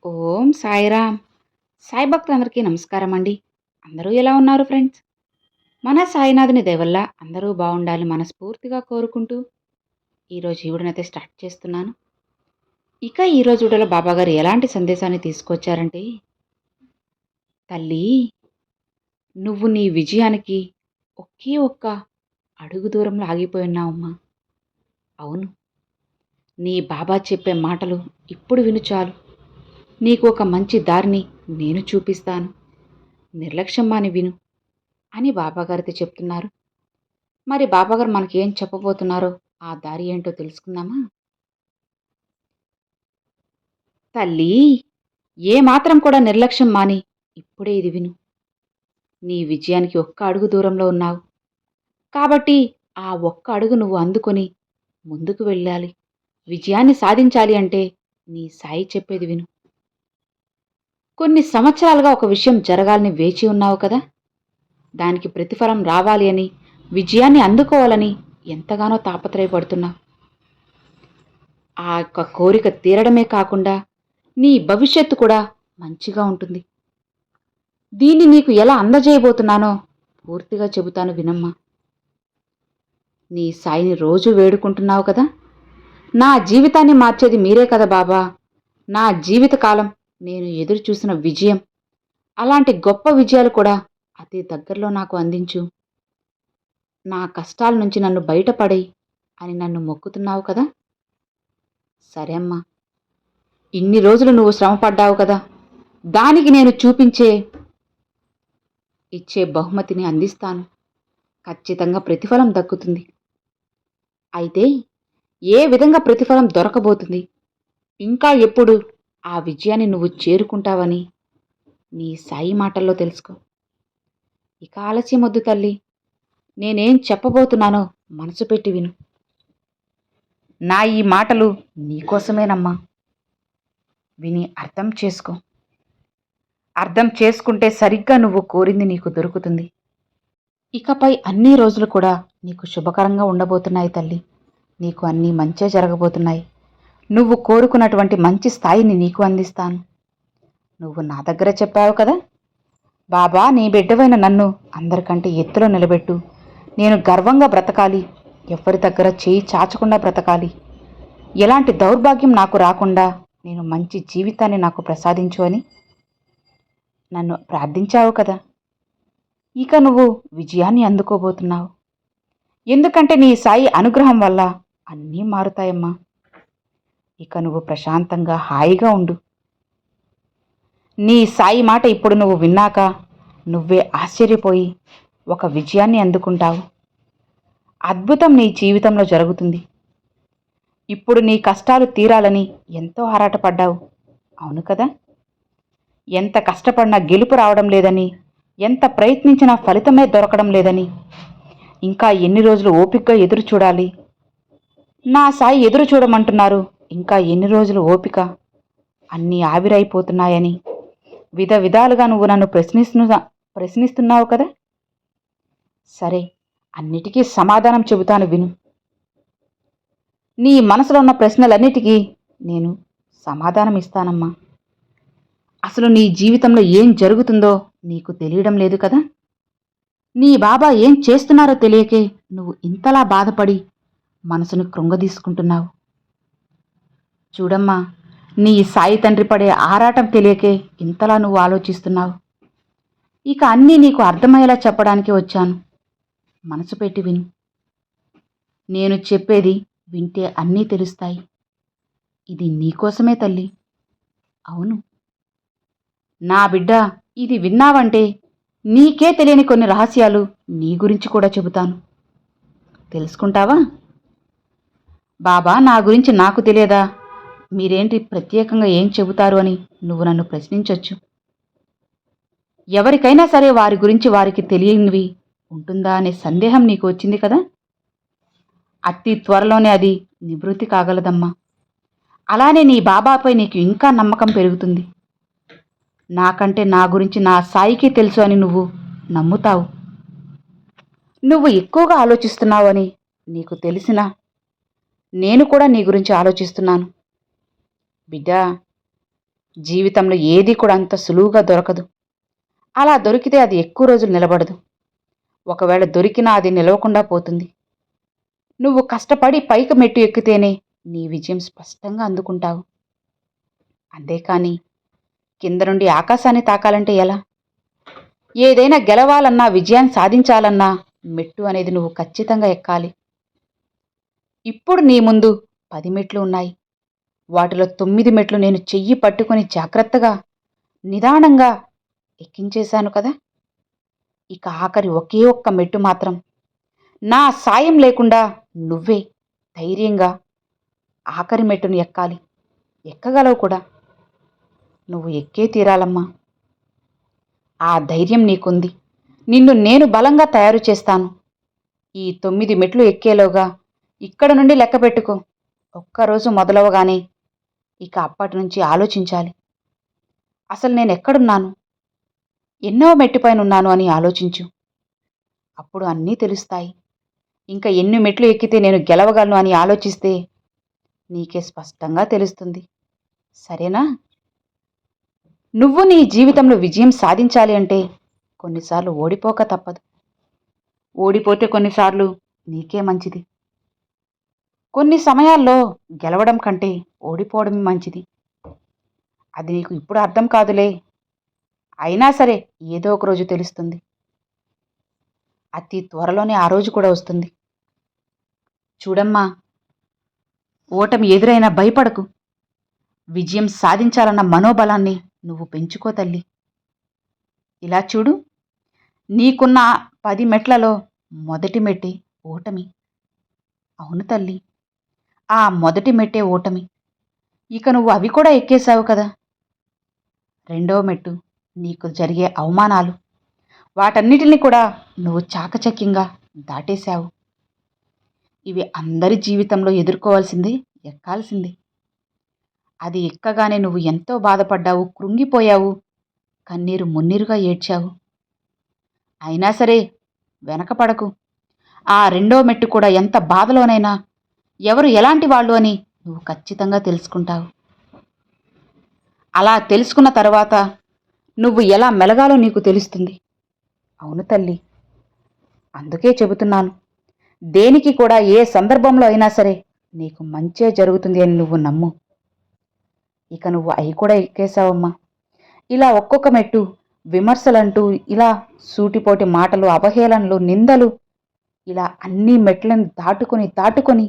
ఓం సాయిరామ్. సాయి భక్తులందరికీ నమస్కారం అండి. అందరూ ఎలా ఉన్నారు ఫ్రెండ్స్? మన సాయినాథుని దయ వల్ల అందరూ బాగుండాలని మనస్ఫూర్తిగా కోరుకుంటూ ఈరోజు ఈ వీడియోనైతే స్టార్ట్ చేస్తున్నాను. ఇక ఈరోజు వీడియోలో బాబాగారు ఎలాంటి సందేశాన్ని తీసుకొచ్చారంటే, తల్లి, నువ్వు నీ విజయానికి ఒకే ఒక్క అడుగు దూరంలో ఆగిపోయి ఉన్నావమ్మా. అవును, నీ బాబా చెప్పే మాటలు ఇప్పుడు విను చాలు. నీకు ఒక మంచి దారిని నేను చూపిస్తాను. నిర్లక్ష్యం మాని విను అని బాబాగారితో చెప్తున్నారు. మరి బాబాగారు మనకి ఏం చెప్పబోతున్నారో ఆ దారి ఏంటో తెలుసుకుందామా? తల్లి, ఏ మాత్రం కూడా నిర్లక్ష్యం మాని ఇప్పుడే ఇది విను. నీ విజయానికి ఒక్క అడుగు దూరంలో ఉన్నావు. కాబట్టి ఆ ఒక్క అడుగు నువ్వు అందుకొని ముందుకు వెళ్ళాలి. విజయాన్ని సాధించాలి అంటే నీ సాయి చెప్పేది విను. కొన్ని సంవత్సరాలుగా ఒక విషయం జరగాలని వేచి ఉన్నావు కదా. దానికి ప్రతిఫలం రావాలి అని, విజయాన్ని అందుకోవాలని ఎంతగానో తాపత్రయపడుతున్నావు. ఆ యొక్క కోరిక తీరడమే కాకుండా నీ భవిష్యత్తు కూడా మంచిగా ఉంటుంది. దీన్ని నీకు ఎలా అందజేయబోతున్నానో పూర్తిగా చెబుతాను వినమ్మా. నీ సాయిని రోజు వేడుకుంటున్నావు కదా. నా జీవితాన్ని మార్చేది మీరే కదా బాబా. నా జీవితకాలం నేను ఎదురు చూసిన విజయం, అలాంటి గొప్ప విజయాలు కూడా అతి దగ్గరలో నాకు అందించు. నా కష్టాల నుంచి నన్ను బయటపడేయి అని నన్ను మొక్కుతున్నావు కదా. సరే అమ్మా, ఇన్ని రోజులు నువ్వు శ్రమపడ్డావు కదా. దానికి నేను ఇచ్చే బహుమతిని అందిస్తాను. ఖచ్చితంగా ప్రతిఫలం దక్కుతుంది. అయితే ఏ విధంగా ప్రతిఫలం దొరకబోతుంది, ఇంకా ఎప్పుడు ఆ విజయాన్ని నువ్వు చేరుకుంటావని నీ సాయి మాటల్లో తెలుసుకో. ఇక ఆలస్యం వద్దు తల్లి. నేనేం చెప్పబోతున్నానో మనసు పెట్టి విను. నా ఈ మాటలు నీకోసమేనమ్మా. విని అర్థం చేసుకో. అర్థం చేసుకుంటే సరిగ్గా నువ్వు కోరింది నీకు దొరుకుతుంది. ఇకపై అన్ని రోజులు కూడా నీకు శుభకరంగా ఉండబోతున్నాయి తల్లి. నీకు అన్నీ మంచే జరగబోతున్నాయి. నువ్వు కోరుకున్నటువంటి మంచి స్థాయిని నీకు అందిస్తాను. నువ్వు నా దగ్గర చెప్పావు కదా, బాబా నీ బిడ్డవైన నన్ను అందరికంటే ఎత్తులో నిలబెట్టు. నేను గర్వంగా బ్రతకాలి. ఎవరి దగ్గర చేయి చాచకుండా బ్రతకాలి. ఎలాంటి దౌర్భాగ్యం నాకు రాకుండా నేను మంచి జీవితాన్ని నాకు ప్రసాదించు అని నన్ను ప్రార్థించావు కదా. ఇక నువ్వు విజయాన్ని అందుకోబోతున్నావు. ఎందుకంటే నీ సాయి అనుగ్రహం వల్ల అన్నీ మారుతాయమ్మా. ఇక నువ్వు ప్రశాంతంగా హాయిగా ఉండు. నీ సాయి మాట ఇప్పుడు నువ్వు విన్నాక నువ్వే ఆశ్చర్యపోయి ఒక విజయాన్ని అందుకుంటావు. అద్భుతం నీ జీవితంలో జరుగుతుంది. ఇప్పుడు నీ కష్టాలు తీరాలని ఎంతో ఆరాటపడ్డావు, అవును కదా. ఎంత కష్టపడినా గెలుపు రావడం లేదని, ఎంత ప్రయత్నించినా ఫలితమే దొరకడం లేదని, ఇంకా ఎన్ని రోజులు ఓపికగా ఎదురు చూడాలి, నా సాయి ఎదురు చూడమంటున్నారు, ఇంకా ఎన్ని రోజులు ఓపిక, అన్నీ ఆవిరైపోతున్నాయని విధాలుగా నువ్వు నన్ను ప్రశ్నిస్తున్నావు కదా. సరే, అన్నిటికీ సమాధానం చెబుతాను విను. నీ మనసులో ఉన్న ప్రశ్నలన్నిటికీ నేను సమాధానం ఇస్తానమ్మా. అసలు నీ జీవితంలో ఏం జరుగుతుందో నీకు తెలియడం లేదు కదా. నీ బాబా ఏం చేస్తున్నారో తెలియకే నువ్వు ఇంతలా బాధపడి మనసును కృంగదీసుకుంటున్నావు. చూడమ్మా, నీ సాయి తండ్రి పడే ఆరాటం తెలియకే ఇంతలా నువ్వు ఆలోచిస్తున్నావు. ఇక అన్నీ నీకు అర్థమయ్యేలా చెప్పడానికి వచ్చాను. మనసు పెట్టి విను. నేను చెప్పేది వింటే అన్నీ తెలుస్తాయి. ఇది నీకోసమే తల్లి. అవును నా బిడ్డ, ఇది విన్నావంటే నీకే తెలియని కొన్ని రహస్యాలు నీ గురించి కూడా చెబుతాను. తెలుసుకుంటావా? బాబా నా గురించి నాకు తెలియదా, మీరేంటి ప్రత్యేకంగా ఏం చెబుతారు అని నువ్వు నన్ను ప్రశ్నించొచ్చు. ఎవరికైనా సరే వారి గురించి వారికి తెలియనివి ఉంటుందా అనే సందేహం నీకు వచ్చింది కదా. అతి త్వరలోనే అది నివృత్తి కాగలదమ్మా. అలానే నీ బాబాపై నీకు ఇంకా నమ్మకం పెరుగుతుంది. నాకంటే నా గురించి నా సాయికి తెలుసు అని నువ్వు నమ్ముతావు. నువ్వు ఎక్కువగా ఆలోచిస్తున్నావు అని నీకు తెలిసినా నేను కూడా నీ గురించి ఆలోచిస్తున్నాను. బిడ్డా, జీవితంలో ఏది కూడా అంత సులువుగా దొరకదు. అలా దొరికితే అది ఎక్కువ రోజులు నిలబడదు. ఒకవేళ దొరికినా అది నిలవకుండా పోతుంది. నువ్వు కష్టపడి పైకి మెట్టు ఎక్కితేనే నీ విజయం స్పష్టంగా అందుకుంటావు. అంతేకాని కింద నుండి ఆకాశాన్ని తాకాలంటే ఎలా? ఏదైనా గెలవాలన్నా, విజయాన్ని సాధించాలన్నా మెట్టు అనేది నువ్వు ఖచ్చితంగా ఎక్కాలి. ఇప్పుడు నీ ముందు 10 మెట్లు ఉన్నాయి. వాటిలో 9 మెట్లు నేను చెయ్యి పట్టుకొని జాగ్రత్తగా, నిదానంగా ఎక్కించేశాను కదా! ఇక ఆఖరి ఒకే ఒక్క మెట్టు మాత్రం నా సాయం లేకుండా నువ్వే ధైర్యంగా ఆఖరి మెట్టును ఎక్కాలి. ఎక్కగలవు కూడా. నువ్వు ఎక్కే తీరాలమ్మా. ఆ ధైర్యం నీకుంది. నిన్ను నేను బలంగా తయారు చేస్తాను. ఈ 9 మెట్లు ఎక్కేలోగా ఇక్కడ నుండి లెక్క పెట్టుకో. ఒక్కరోజు మొదలవగానే ఇక అప్పటి నుంచి ఆలోచించాలి. అసలు నేనెక్కడున్నాను? ఎన్నో మెట్టుపైనున్నాను అని ఆలోచించు. అప్పుడు అన్నీ తెలుస్తాయి. ఇంకా ఎన్ని మెట్లు ఎక్కితే నేను గెలవగలను అని ఆలోచిస్తే నీకే స్పష్టంగా తెలుస్తుంది. సరేనా? నువ్వు నీ జీవితంలో విజయం సాధించాలి అంటే కొన్నిసార్లు ఓడిపోక తప్పదు. ఓడిపోతే కొన్నిసార్లు నీకే మంచిది. కొన్ని సమయాల్లో గెలవడం కంటే ఓడిపోవడం మంచిది. అది నీకు ఇప్పుడు అర్థం కాదులే. అయినా సరే ఏదో ఒక రోజు తెలుస్తుంది. అతి త్వరలోనే ఆ రోజు కూడా వస్తుంది. చూడమ్మా, ఓటమి ఎదురైనా భయపడకు. విజయం సాధించాలన్న మనోబలాన్ని నువ్వు పెంచుకో తల్లి. ఇలా చూడు, నీకున్న 10 మెట్లలో మొదటి మెట్టే ఓటమి. అవును తల్లి, ఆ మొదటి మెట్టే ఓటమి. ఇక నువ్వు అవి కూడా ఎక్కేశావు కదా. రెండో మెట్టు నీకు జరిగే అవమానాలు. వాటన్నిటిని కూడా నువ్వు చాకచక్యంగా దాటేశావు. ఇవి అందరి జీవితంలో ఎదుర్కోవాల్సిందే, ఎక్కాల్సిందే. అది ఎక్కగానే నువ్వు ఎంతో బాధపడ్డావు, కృంగిపోయావు, కన్నీరు మున్నీరుగా ఏడ్చావు. అయినా సరే వెనకపడకు. ఆ రెండో మెట్టు కూడా ఎంత బాధలోనైనా ఎవరు ఎలాంటి వాళ్ళు అని నువ్వు ఖచ్చితంగా తెలుసుకుంటావు. అలా తెలుసుకున్న తర్వాత నువ్వు ఎలా మెలగాలో నీకు తెలుస్తుంది. అవును తల్లి, అందుకే చెబుతున్నాను, దేనికి కూడా ఏ సందర్భంలో అయినా సరే నీకు మంచే జరుగుతుంది అని నువ్వు నమ్ము. ఇక నువ్వు అవి కూడా ఎక్కేశావమ్మా. ఇలా ఒక్కొక్క మెట్టు విమర్శలంటూ, ఇలా సూటిపోటి మాటలు, అవహేళనలు, నిందలు, ఇలా అన్ని మెట్లను దాటుకొని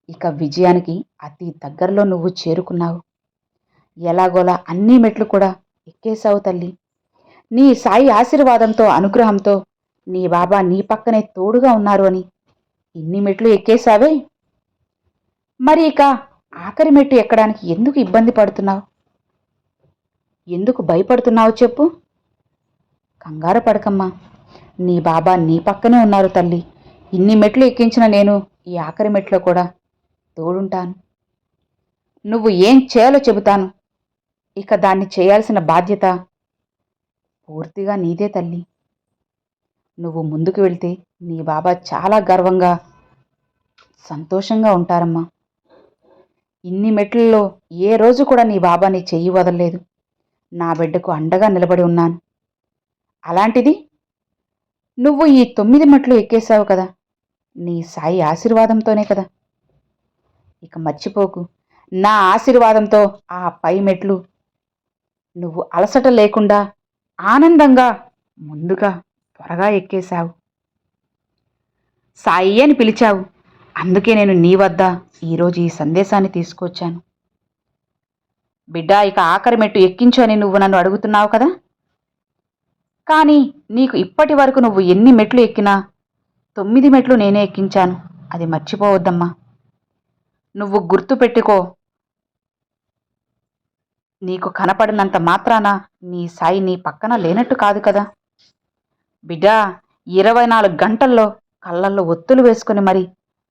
ఇక విజయానికి అతి దగ్గరలో నువ్వు చేరుకున్నావు. ఎలాగోలా అన్ని మెట్లు కూడా ఎక్కేశావు తల్లి. నీ సాయి ఆశీర్వాదంతో, అనుగ్రహంతో నీ బాబా నీ పక్కనే తోడుగా ఉన్నారు అని ఇన్ని మెట్లు ఎక్కేశావే. మరి ఇక ఆఖరి మెట్టు ఎక్కడానికి ఎందుకు ఇబ్బంది పడుతున్నావు? ఎందుకు భయపడుతున్నావు చెప్పు? కంగారు పడకమ్మా. నీ బాబా నీ పక్కనే ఉన్నారు తల్లి. ఇన్ని మెట్లు ఎక్కించిన నేను ఈ ఆఖరి మెట్లో కూడా తోడుంటాను. నువ్వు ఏం చేయాలో చెబుతాను. ఇక దాన్ని చేయాల్సిన బాధ్యత పూర్తిగా నీదే తల్లి. నువ్వు ముందుకు వెళ్తే నీ బాబా చాలా గర్వంగా, సంతోషంగా ఉంటారమ్మా. ఇన్ని మెట్లలో ఏ రోజు కూడా నీ బాబా నీ చెయ్యి వదలలేదు. నా బిడ్డకు అండగా నిలబడి ఉన్నాను. అలాంటిది నువ్వు ఈ 9 మెట్లు ఎక్కేశావు కదా, నీ సాయి ఆశీర్వాదంతోనే కదా. ఇక మర్చిపోకు, నా ఆశీర్వాదంతో ఆ పై మెట్లు నువ్వు అలసట లేకుండా ఆనందంగా ముందుగా త్వరగా ఎక్కేశావు. సాయి అని పిలిచావు. అందుకే నేను నీ వద్ద ఈరోజు ఈ సందేశాన్ని తీసుకొచ్చాను. బిడ్డా, ఇక ఆఖరి మెట్టు ఎక్కించు అని నువ్వు నన్ను అడుగుతున్నావు కదా. కానీ నీకు ఇప్పటి వరకు నువ్వు ఎన్ని మెట్లు ఎక్కినా 9 మెట్లు నేనే ఎక్కించాను. అది మర్చిపోవద్దమ్మా. నువ్వు గుర్తు పెట్టుకో. నీకు కనపడినంత మాత్రాన నీ సాయి నీ పక్కన లేనట్టు కాదు కదా. బిడ్డా, 24 గంటల్లో కళ్ళల్లో ఒత్తులు వేసుకుని మరి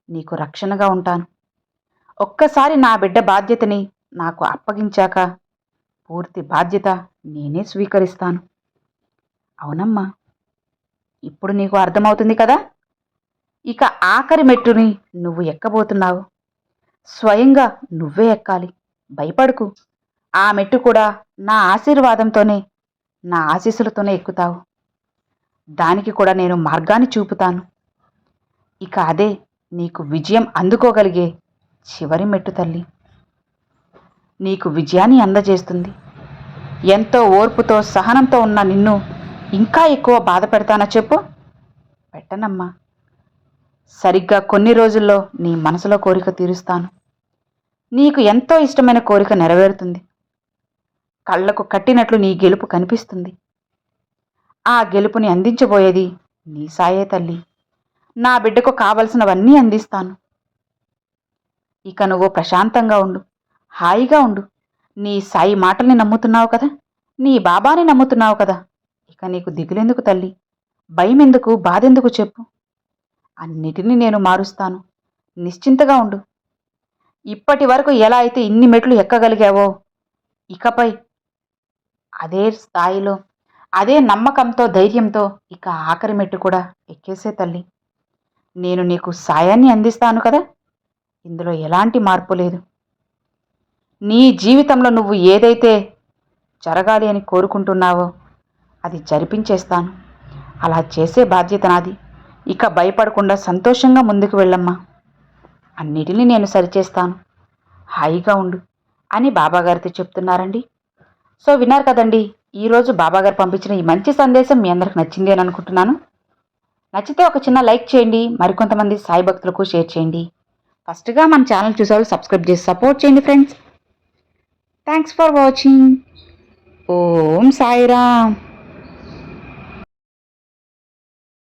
నీకు రక్షణగా ఉంటాను. ఒక్కసారి నా బిడ్డ బాధ్యతని నాకు అప్పగించాక పూర్తి బాధ్యత నేనే స్వీకరిస్తాను. అవునమ్మా, ఇప్పుడు నీకు అర్థమవుతుంది కదా. ఇక ఆఖరి మెట్టుని నువ్వు ఎక్కబోతున్నావు. స్వయంగా నువ్వే ఎక్కాలి. భయపడకు. ఆ మెట్టు కూడా నా ఆశీర్వాదంతోనే, నా ఆశీస్సులతోనే ఎక్కుతావు. దానికి కూడా నేను మార్గాన్ని చూపుతాను. ఇక అదే నీకు విజయం అందుకోగలిగే చివరి మెట్టు తల్లి. నీకు విజయాన్ని అందజేస్తుంది. ఎంతో ఓర్పుతో సహనంతో ఉన్న నిన్ను ఇంకా ఎక్కువ బాధ పెడతానా చెప్పు? పెట్టనమ్మా. సరిగ్గా కొన్ని రోజుల్లో నీ మనసులో కోరిక తీరుస్తాను. నీకు ఎంతో ఇష్టమైన కోరిక నెరవేరుతుంది. కళ్ళకు కట్టినట్లు నీ గెలుపు కనిపిస్తుంది. ఆ గెలుపుని అందించబోయేది నీ సాయే తల్లి. నా బిడ్డకు కావలసినవన్నీ అందిస్తాను. ఇక నువ్వు ప్రశాంతంగా ఉండు, హాయిగా ఉండు. నీ సాయి మాటల్ని నమ్ముతున్నావు కదా, నీ బాబాని నమ్ముతున్నావు కదా. ఇక నీకు దిగులెందుకు తల్లి? భయమెందుకు, బాధెందుకు చెప్పు? అన్నిటినీ నేను మారుస్తాను. నిశ్చింతగా ఉండు. ఇప్పటి వరకు ఎలా అయితే ఇన్ని మెట్లు ఎక్కగలిగావో, ఇకపై అదే స్థాయిలో, అదే నమ్మకంతో, ధైర్యంతో ఇక ఆఖరి మెట్టు కూడా ఎక్కేసే తల్లి. నేను నీకు సాయాన్ని అందిస్తాను కదా. ఇందులో ఎలాంటి మార్పు లేదు. నీ జీవితంలో నువ్వు ఏదైతే జరగాలి అని కోరుకుంటున్నావో అది జరిపించేస్తాను. అలా చేసే బాధ్యత నాది. ఇక భయపడకుండా సంతోషంగా ముందుకు వెళ్ళమ్మా. అన్నిటినీ నేను సరిచేస్తాను. హాయిగా ఉండు అని బాబాగారితో చెప్తున్నారండి. సో విన్నారు కదండి, ఈరోజు బాబాగారు పంపించిన ఈ మంచి సందేశం మీ అందరికి నచ్చింది అని అనుకుంటున్నాను. నచ్చితే ఒక చిన్న లైక్ చేయండి, మరికొంతమంది సాయి భక్తులకు షేర్ చేయండి. ఫస్ట్గా మన ఛానల్ చూసేవాళ్ళు సబ్స్క్రైబ్ చేసి సపోర్ట్ చేయండి friends. Thanks for watching. Om Sairam.